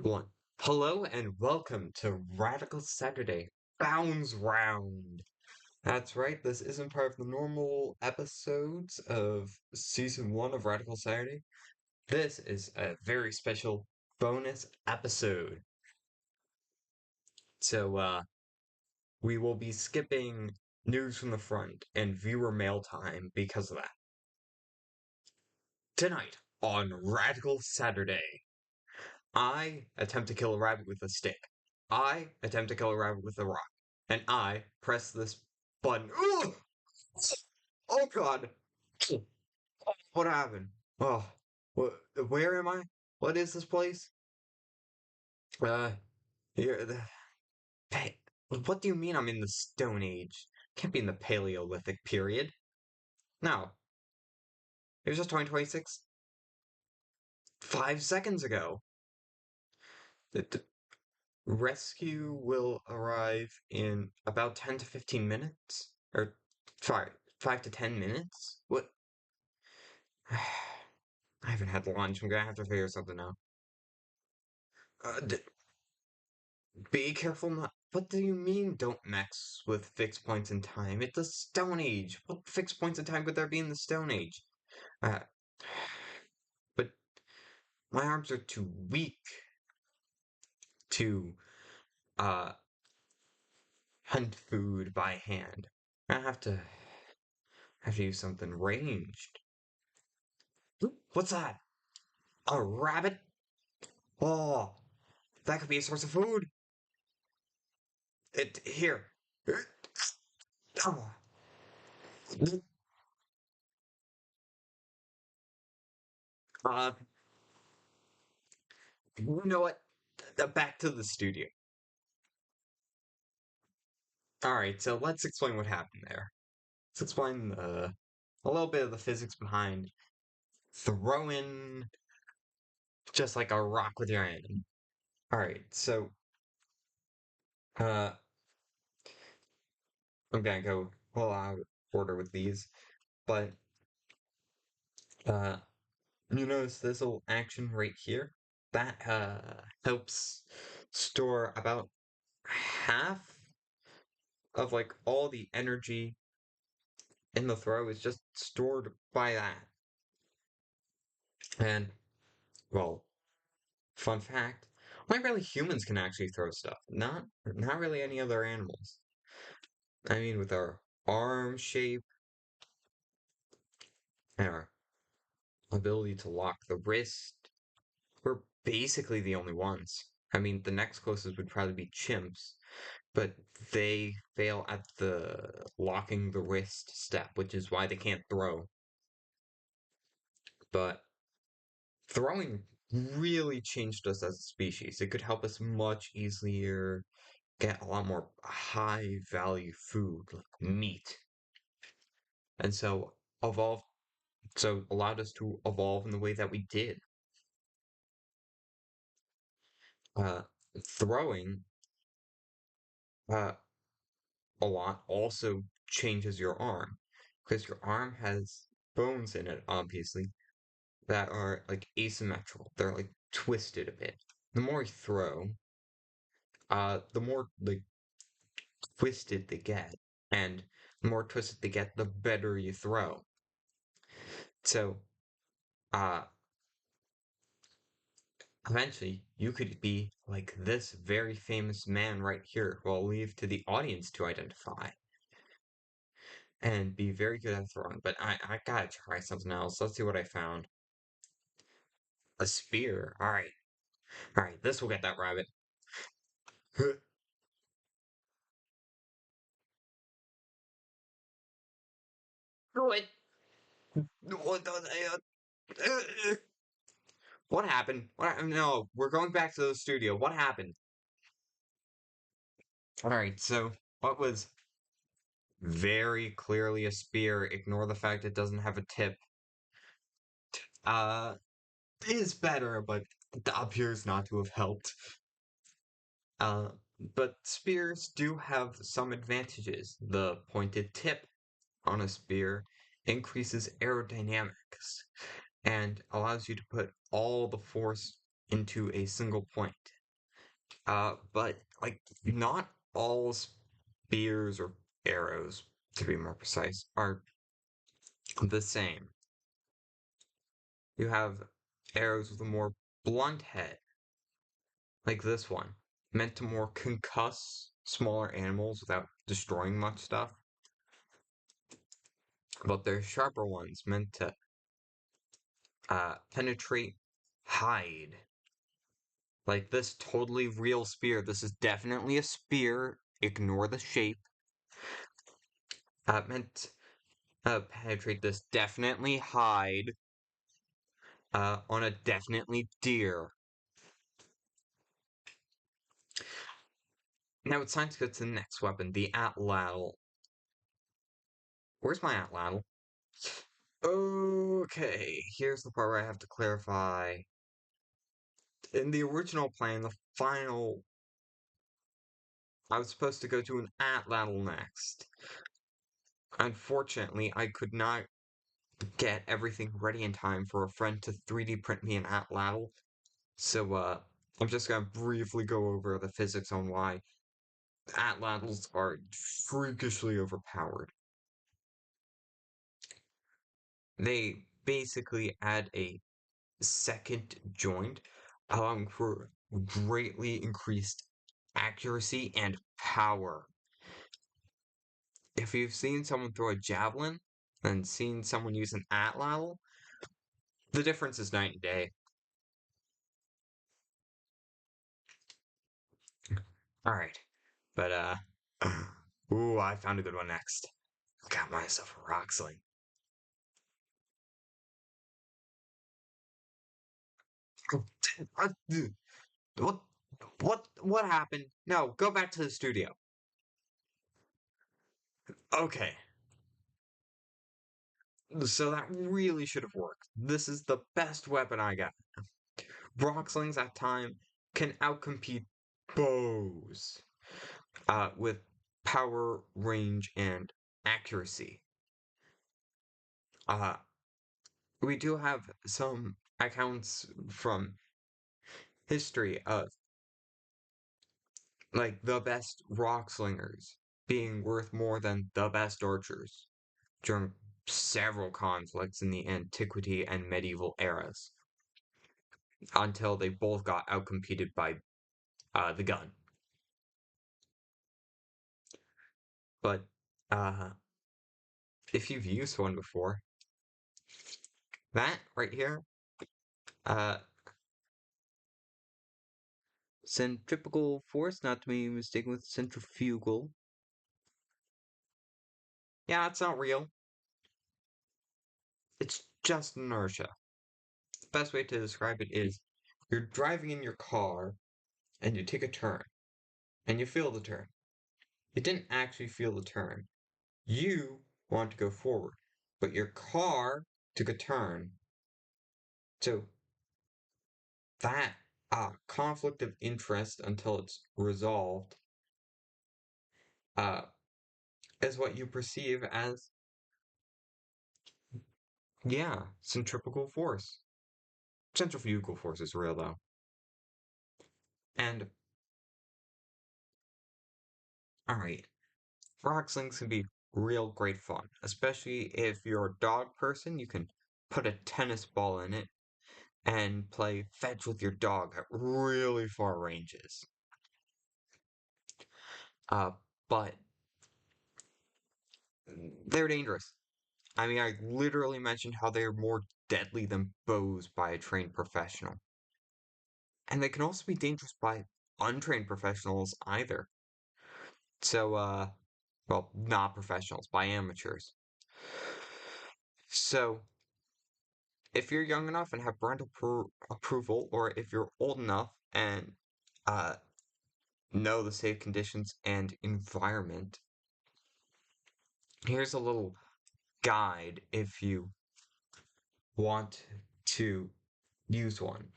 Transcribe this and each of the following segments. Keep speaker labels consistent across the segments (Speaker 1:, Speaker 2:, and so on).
Speaker 1: One. Hello and welcome to Radical Saturday Bounds Round. That's right, this isn't part of the normal episodes of season one of Radical Saturday. This is a very special bonus episode. So, we will be skipping news from the front and viewer mail time because of that. Tonight on Radical Saturday, I attempt to kill a rabbit with a stick. I attempt to kill a rabbit with a rock. And I press this button. Ugh! Oh god! What happened? Oh, where am I? What is this place? Uh, here, hey, what do you mean I'm in the Stone Age? Can't be in the Paleolithic period. No, it was just 2026. 5 seconds ago. The rescue will arrive in about 10 to 15 minutes? Or, sorry, 5 to 10 minutes? What? I haven't had lunch. I'm gonna have to figure something out. Be careful not. What do you mean don't mess with fixed points in time? It's the Stone Age. What fixed points in time could there be in the Stone Age? Uh, but my arms are too weak to, uh, hunt food by hand. I have to use something ranged. What's that? A rabbit? Oh, that could be a source of food. Here. Oh. Uh, you know what? Back to the studio. Alright, so let's explain what happened there. Let's explain a little bit of the physics behind throwing just like a rock with your hand. Alright, so uh I'm gonna go full out order with these, but uh you notice this little action right here? That helps store about half of like all the energy in the throw is just stored by that. And well, fun fact, only really humans can actually throw stuff. Not really any other animals. I mean with our arm shape and our ability to lock the wrist, we're basically the only ones. I mean the next closest would probably be chimps, but they fail at the locking the wrist step, which is why they can't throw. But throwing really changed us as a species. It could help us much easier get a lot more high value food like meat. And so evolved so allowed us to evolve in the way that we did. Uh throwing uh a lot also changes your arm because your arm has bones in it obviously that are like asymmetrical. They're like twisted a bit. The more you throw, the more like twisted they get. And the more twisted they get, the better you throw. So, uh, eventually, you could be like this very famous man right here, who I'll leave to the audience to identify, and be very good at throwing. But I gotta try something else. Let's see what I found. A spear. All right. This will get that rabbit. What? What? What happened? No, we're going back to the studio. What happened? All right. So, what was very clearly a spear? Ignore the fact it doesn't have a tip. Uh, is better, but appears not to have helped. Uh, but spears do have some advantages. The pointed tip on a spear increases aerodynamics and allows you to put all the force. into a single point. But like not all spears or arrows, to be more precise, are the same. You have arrows with a more blunt head, like this one, meant to more concuss smaller animals without destroying much stuff. But there's sharper ones meant to penetrate hide. Like this totally real spear. This is definitely a spear. Ignore the shape. Meant penetrate this definitely hide on a definitely deer. Now it's time to go to the next weapon, the atlatl. Where's my atlatl? Okay, here's the part where I have to clarify. In the original plan, the final, I was supposed to go to an atlatl next. Unfortunately, I could not get everything ready in time for a friend to 3D print me an atlatl. So, I'm just gonna briefly go over the physics on why atlatls are freakishly overpowered. They basically add a second joint, allowing for greatly increased accuracy and power. If you've seen someone throw a javelin and seen someone use an atlatl, the difference is night and day. Alright, but ooh, I found a good one next. Got myself a rock sling. What? What happened? No, go back to the studio. Okay, so that really should have worked. This is the best weapon I got. Rock slings at time can outcompete bows with power, range, and accuracy. Uh, we do have some accounts from history of like the best rock slingers being worth more than the best archers during several conflicts in the antiquity and medieval eras until they both got outcompeted by the gun. But uh, if you've used one before, that right here, uh, centripetal force, not to be mistaken with centrifugal. Yeah, it's not real. It's just inertia. The best way to describe it is you're driving in your car and you take a turn and you feel the turn. You didn't actually feel the turn. You want to go forward, but your car took a turn. So that conflict of interest until it's resolved uh, is what you perceive as, yeah, centripetal force. Centrifugal force is real though. And alright, rock slings can be real great fun, especially if you're a dog person. You can put a tennis ball in it and play fetch with your dog at really far ranges. Uh, but they're dangerous. I mean, I literally mentioned how they're more deadly than bows by a trained professional. And they can also be dangerous by untrained professionals either. So, well, not professionals, by amateurs. So, if you're young enough and have parental approval, or if you're old enough and uh, know the safe conditions and environment, here's a little guide if you want to use one.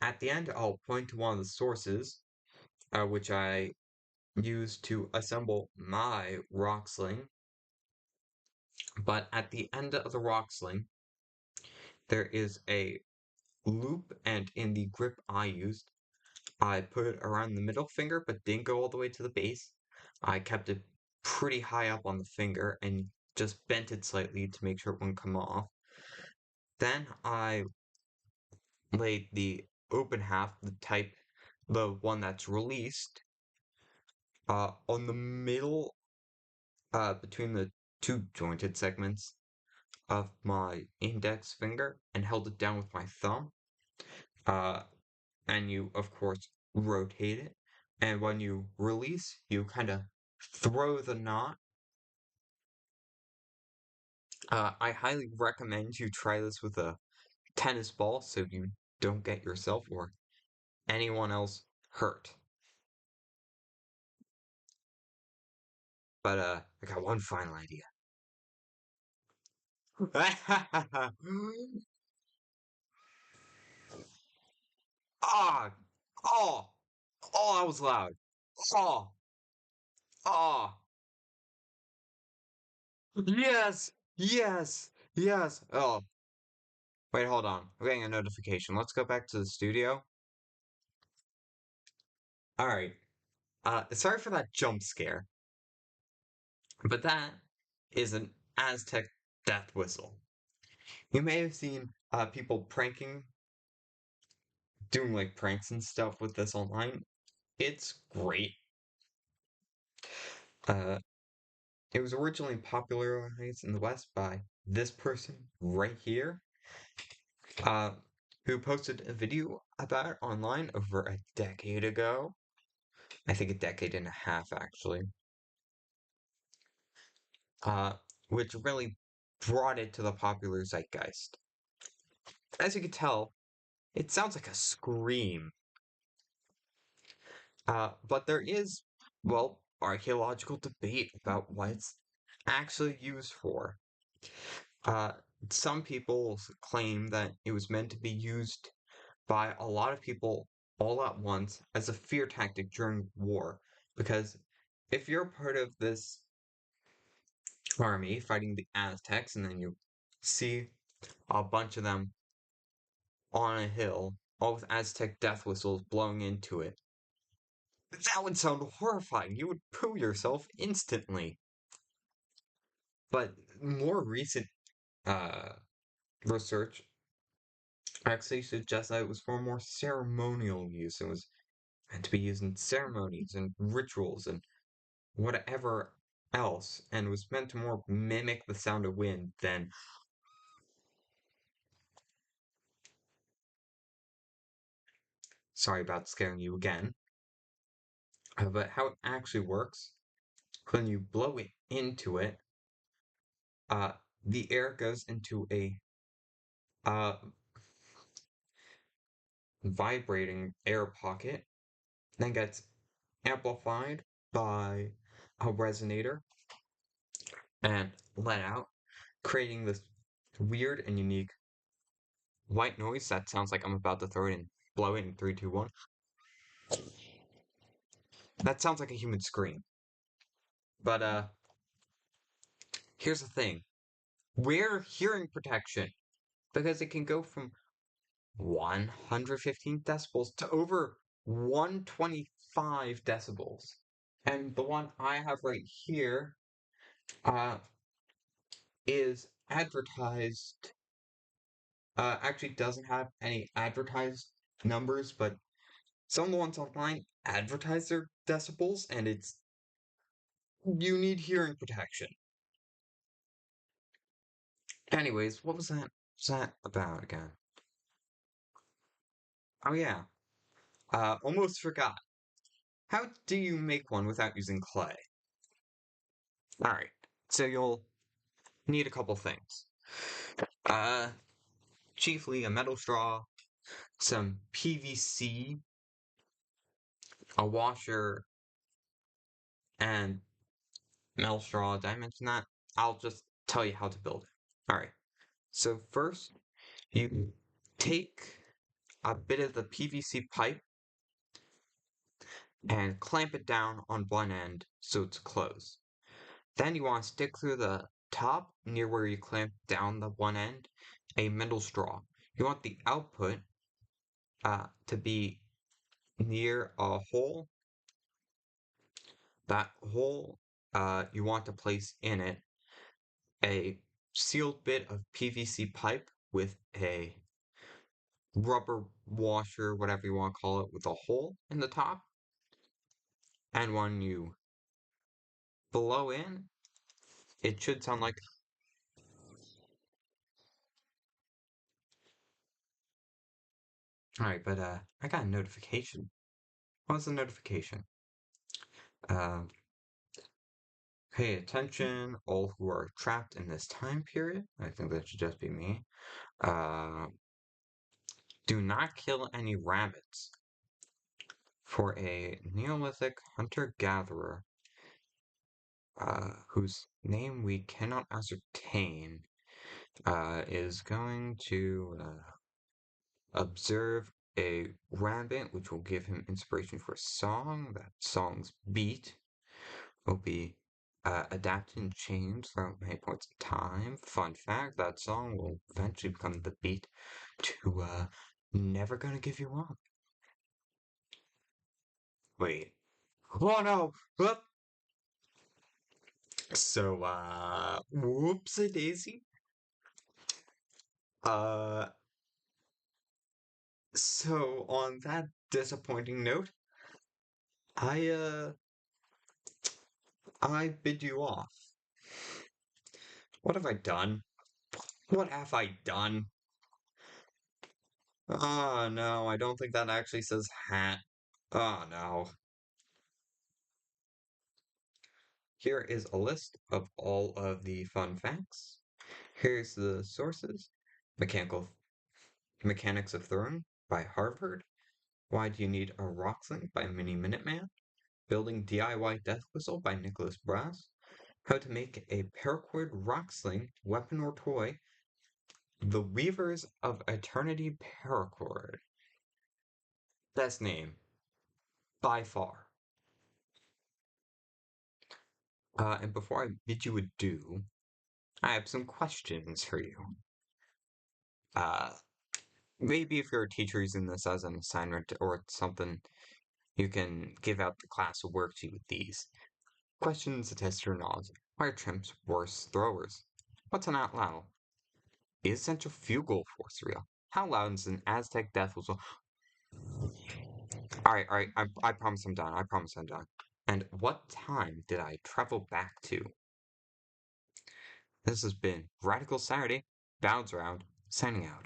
Speaker 1: At the end, I'll point to one of the sources, which I use to assemble my rock sling. But at the end of the rock sling, there is a loop, and in the grip I used, I put it around the middle finger but didn't go all the way to the base. I kept it pretty high up on the finger and just bent it slightly to make sure it wouldn't come off. Then I laid the open half, the one that's released, on the middle, between the two jointed segments of my index finger and held it down with my thumb. Uh, and you, of course, rotate it. And when you release, you kind of throw the knot. I highly recommend you try this with a tennis ball so you don't get yourself or anyone else hurt. But I got one final idea. Ah, oh, oh, that was loud. Oh, oh, yes, yes, yes. Oh, wait, hold on. I'm getting a notification. Let's go back to the studio. All right. Sorry for that jump scare, but that is an Aztec death whistle. You may have seen people doing like pranks and stuff with this online. It's great. Uh, it was originally popularized in the West by this person right here, uh, who posted a video about it online over a decade ago. I think a decade and a half, actually. Uh, which really brought it to the popular zeitgeist. As you can tell, it sounds like a scream. But there is, well, archaeological debate about what it's actually used for. Uh, some people claim that it was meant to be used by a lot of people all at once as a fear tactic during war. Because if you're part of this army fighting the Aztecs and then you see a bunch of them on a hill, all with Aztec death whistles blowing into it, that would sound horrifying. You would poo yourself instantly. But more recent uh, research actually suggests that it was for more ceremonial use. It was meant to be used in ceremonies and rituals and whatever else, and was meant to more mimic the sound of wind than. Sorry about scaring you again. But how it actually works, when you blow it into it, uh, the air goes into a uh, vibrating air pocket, then gets amplified by a resonator and let out, creating this weird and unique white noise that sounds like I'm about to throw it in, blow it in 3, 2, 1. That sounds like a human scream. But here's the thing. Wear hearing protection because it can go from 115 decibels to over 125 decibels. And the one I have right here uh, is advertised, actually doesn't have any advertised numbers, but some of the ones online advertise their decibels, and you need hearing protection. Anyways, what was that about again? Oh yeah, almost forgot. How do you make one without using clay? Alright, so you'll need a couple things. Uh, Chiefly a metal straw, some PVC, a washer, and metal straw. Did I mention that? I'll just tell you how to build it. Alright, so first, you take a bit of the PVC pipe and clamp it down on one end so it's closed. Then you want to stick through the top near where you clamp down the one end a metal straw. You want the output to be near a hole. That hole, you want to place in it a sealed bit of PVC pipe with a rubber washer, whatever you want to call it, with a hole in the top. And when you blow in, it should sound like. Alright, but I got a notification. What was the notification? Uh, Pay attention, all who are trapped in this time period. I think that should just be me. Uh, do not kill any rabbits. For a Neolithic hunter-gatherer, whose name we cannot ascertain, is going to observe a rabbit, which will give him inspiration for a song. That song's beat will be adapted and changed throughout many points in time. Fun fact, that song will eventually become the beat to Never Gonna Give You Up. Wait. Oh no! Whoop! So, whoopsie daisy. Uh, so on that disappointing note, I, uh, I bid you off. What have I done? What have I done? Oh no, I don't think that actually says hat. Oh no. Here is a list of all of the fun facts. Here's the sources. Mechanical Mechanics of Throwing by Harvard. Why Do You Need a Rock Sling by Mini Minuteman. Building DIY Death Whistle by Nicholas Brass. How to Make a Paracord Rock Sling, Weapon or Toy. The Weavers of Eternity Paracord. Best name, by far. And before I bid you adieu, I have some questions for you. Uh, Maybe if you're a teacher using this as an assignment or something, you can give out the class a worksheet with these. Questions to test your knowledge. Why are chimps worse throwers? What's an outlaw? Is centrifugal force real? How loud is an Aztec death whistle? Alright, I promise I'm done. I promise I'm done. And what time did I travel back to? This has been Radical Saturday, Bounds Round, signing out.